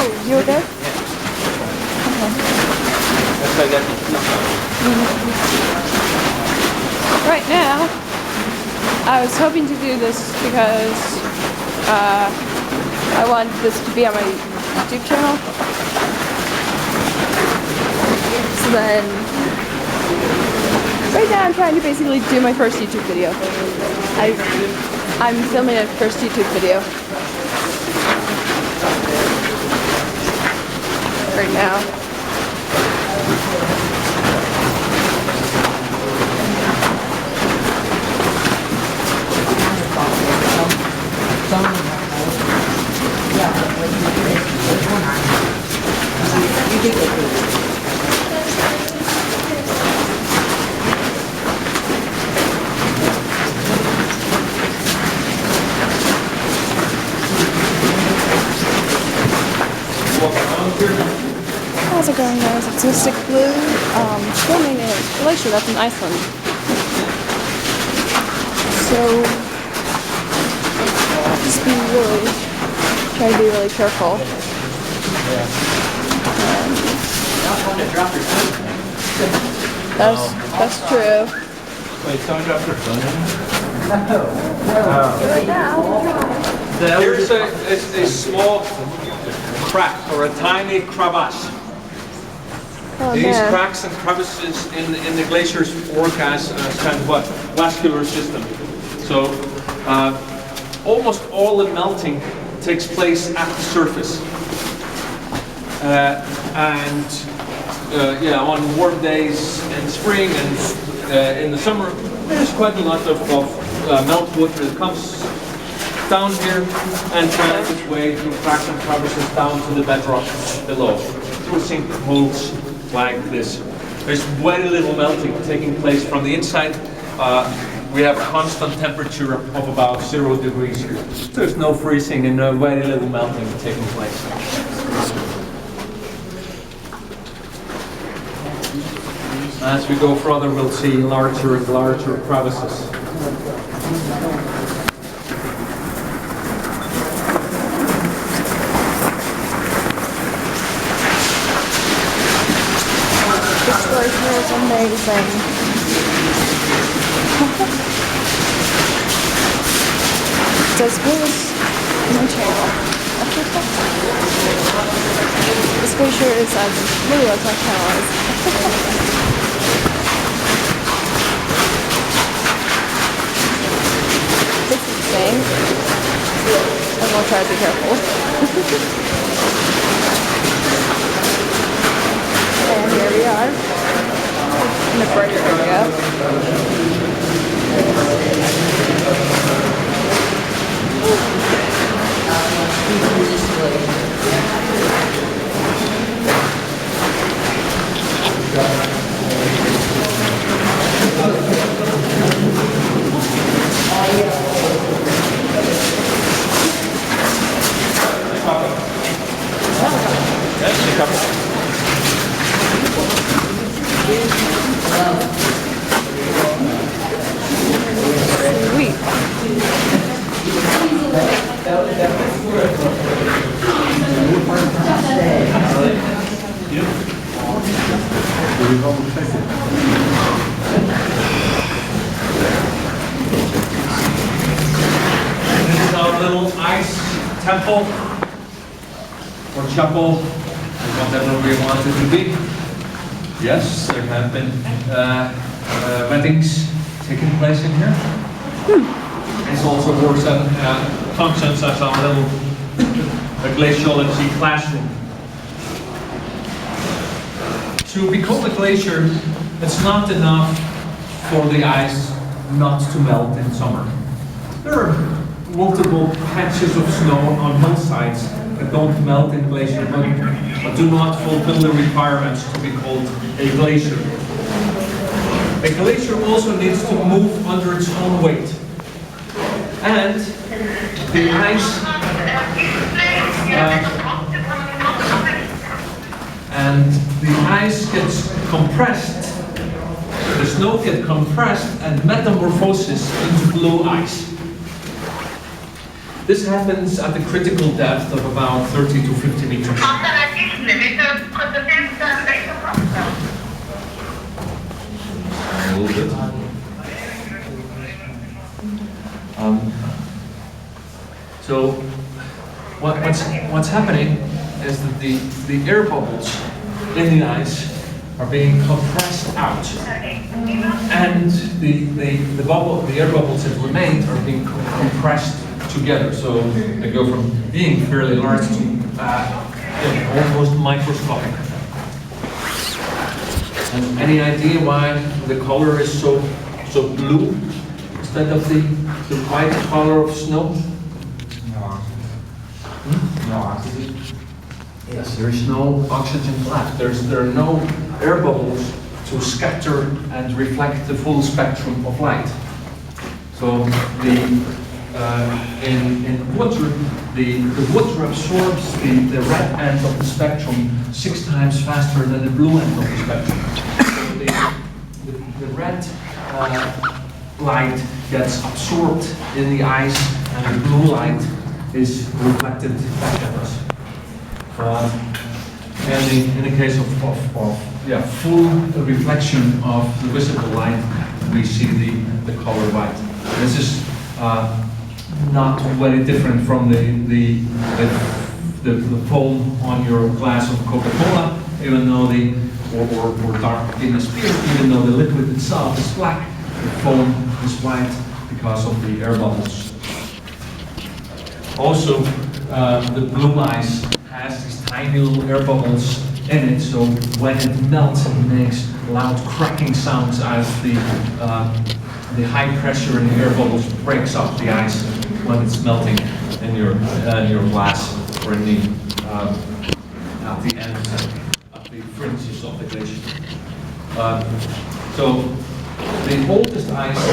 Oh, you were there? That's why I got the keys. Right now, I was hoping to do this because I wanted this to be on my YouTube channel. So then, right now I'm trying to basically do my first YouTube video. I'm filming a first YouTube video. Right now. How's it going, guys? It's Mystic Blue, filming a glacier that's in Iceland. So, just try to be really careful. That's true. Wait, someone dropped their phone in? Right now. Here's a small crack or a tiny crevasse. Oh, These man. cracks and crevices in the glaciers work as kind of a vascular system. So almost all the melting takes place at the surface. Yeah, on warm days in spring and in the summer, there's quite a lot of meltwater that comes down here and finds its way through cracks and crevices down to the bedrock below, through sinkholes like this. There's very little melting taking place from the inside. We have a constant temperature of about 0 degrees here. There's no freezing and very little melting taking place. As we go further, we'll see larger and larger crevices. This glacier is amazing. It's as blue as my channel. This glacier is as blue as my channel is. This is insane. I'm gonna try to be careful. And here we are in the brighter area. Sweet. This is our little ice temple or chapel, whatever we want it to be. Yes, there have been weddings taking place in here. It also works as functions as our little glaciology classroom. To be called a glacier, it's not enough for the ice not to melt in summer. There are multiple patches of snow on hillsides that don't melt in glacier, but do not fulfill the requirements to be called a glacier. A glacier also needs to move under its own weight. And the ice gets compressed, the snow gets compressed and metamorphoses into blue ice. This happens at the critical depth of about 30 to 50 meters. A little bit. So what's happening is that the air bubbles in the ice are being compressed out, and the air bubbles that remain are being compressed together. So they go from being fairly large to almost microscopic. And any idea why the color is so blue instead of the white color of snow? No oxygen. Yes, there is no oxygen left. There are no air bubbles to scatter and reflect the full spectrum of light. So in water, the water absorbs the red end of the spectrum 6 times faster than the blue end of the spectrum. So the red light gets absorbed in the ice, and the blue light is reflected back at us. And in the case of full reflection of the visible light, we see the color white. This is not very different from the foam on your glass of Coca-Cola, even though or dark Guinness beer, even though the liquid itself is black, the foam is white because of the air bubbles. Also, the blue ice has these tiny little air bubbles in it, so when it melts, it makes loud cracking sounds as the high pressure in the air bubbles breaks up the ice when it's melting in your glass or in the at the end of the fringes of the glacier. So the oldest ice,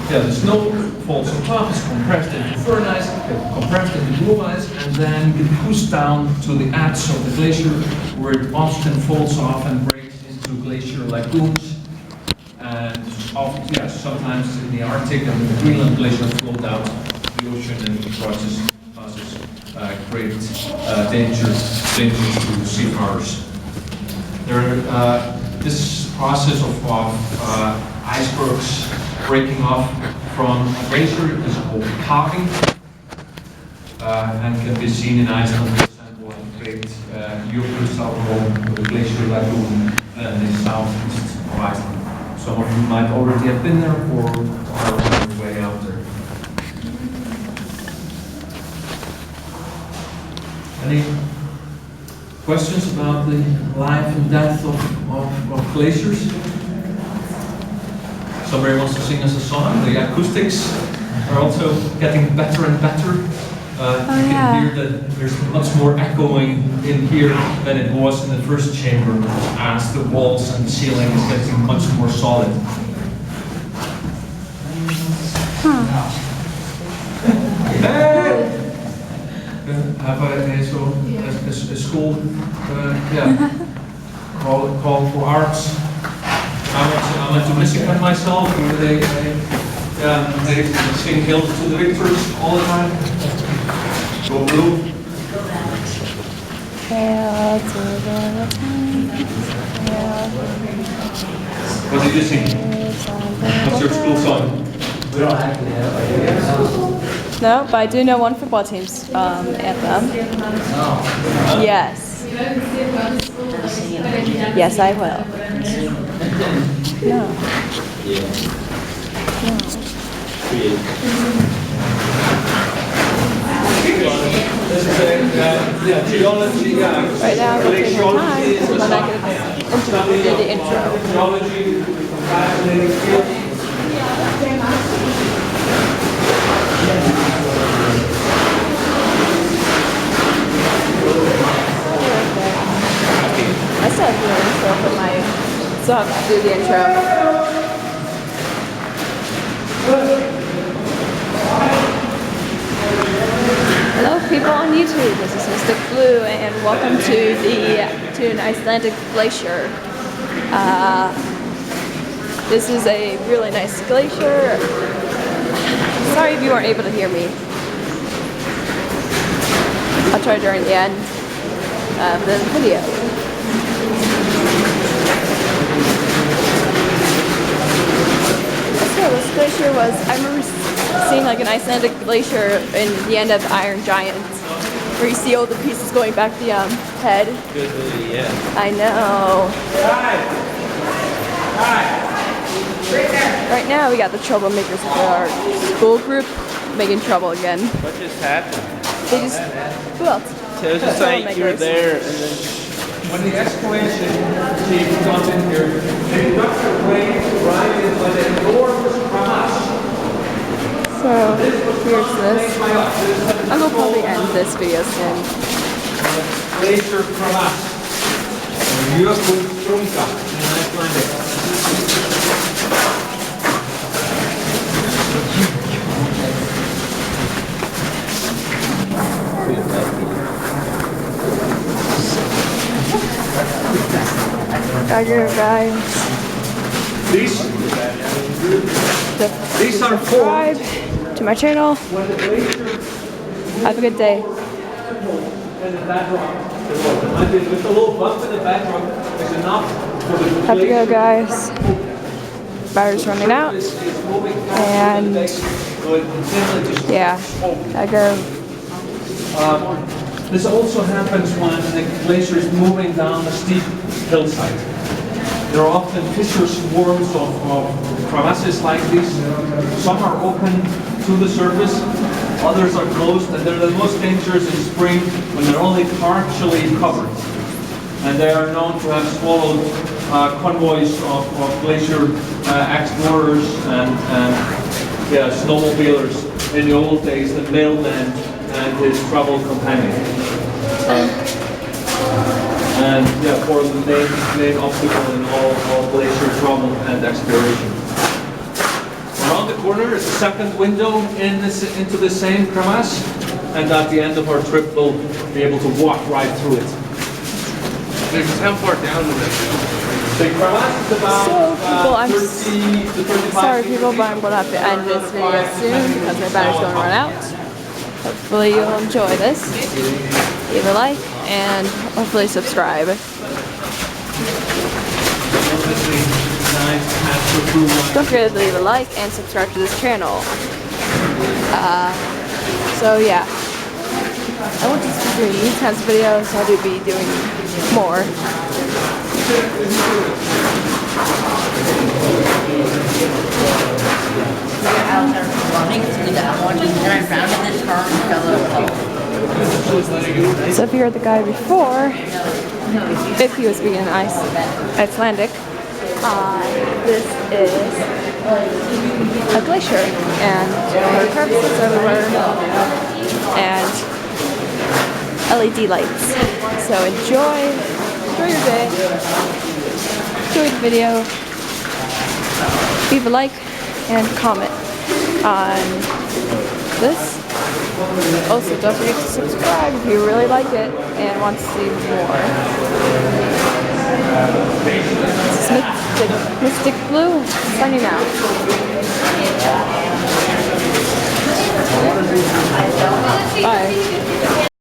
the snow falls on top, is compressed into firn ice, compressed into blue ice, and then it pushed down to the edge of the glacier, where it often falls off and breaks into glacier lagoons. And often, sometimes in the Arctic and the Greenland glacier flowed out to the ocean and causes great dangers to seafarers. This process of icebergs breaking off from a glacier is called calving, and can be seen in Iceland, for example, in great Jökulsárlón, the glacier lagoon in the southeast of Iceland. Some of you might already have been there or are on your way out there. Any questions about the life and death of glaciers? Somebody wants to sing us a song. The acoustics are also getting better and better. You can hear that there's much more echoing in here than it was in the first chamber, as the walls and ceiling is getting much more solid. Hey! Have a school call for arts. I went to Michigan myself, where they sing Hail to the Victors all the time. Go blue. Hail to the What did you sing? What's your school song? We don't actually have No, but I do know one football team's anthem. Yes. Yes, I will. No. No. This is geology, Right now, I'm taking my time because I'm not going to do the intro. Geology, fascinating field. I still have to do the intro for my. Still have to do the intro. Hello, people on YouTube. This is Mr. Blue, and welcome to an Icelandic glacier. This is a really nice glacier. Sorry if you weren't able to hear me. I'll try during the end of the video. So this glacier was, I remember seeing like an Icelandic glacier in the end of Iron Giants, where you see all the pieces going back the head. Good movie, yeah. I know. Right now we got the troublemakers of our school group making trouble again. What just happened? They just, who else? So it was just like you were there and then When the excavation team got in here, they got their way right into an enormous crevasse. So here's this. I will probably end this video soon. Glacier crevasse. Jökulsbrunka in Icelandic. Guys. These are Subscribe to my channel. when the glacier Have a good day. in the bedrock. With a little bump in the bedrock is enough for the Have to go, glacier guys. Battery's running out. is moving And yeah, I go. This also happens when the glacier is moving down a steep hillside. There are often fissure swarms of crevasses like these. Some are open to the surface, others are closed, and they're the most dangerous in spring when they're only partially covered. And they are known to have swallowed convoys of glacier explorers and snowmobilers in the old days, the mailman and his travel companion. And yeah, for the main obstacle in all glacier travel and exploration. Around the corner is a second window into the same crevasse, and at the end of our trip we'll be able to walk right through it. how far down is it? The crevasse is about So people, I'm 30 to 35 sorry feet. people, but I'm gonna have to end this video soon because my battery's gonna run out. Hopefully you'll enjoy this. Leave a like and hopefully subscribe. Don't forget to leave a like and subscribe to this channel. So yeah, I want to be doing these kinds of videos, so I'll be doing more. So if you heard the guy before, if he was speaking Icelandic, this is a glacier, and there are crevices everywhere, and LED lights. So enjoy your day, enjoy the video, leave a like and comment on this. Also, don't forget to subscribe if you really like it and want to see more. Mystic Blue, signing out. Bye.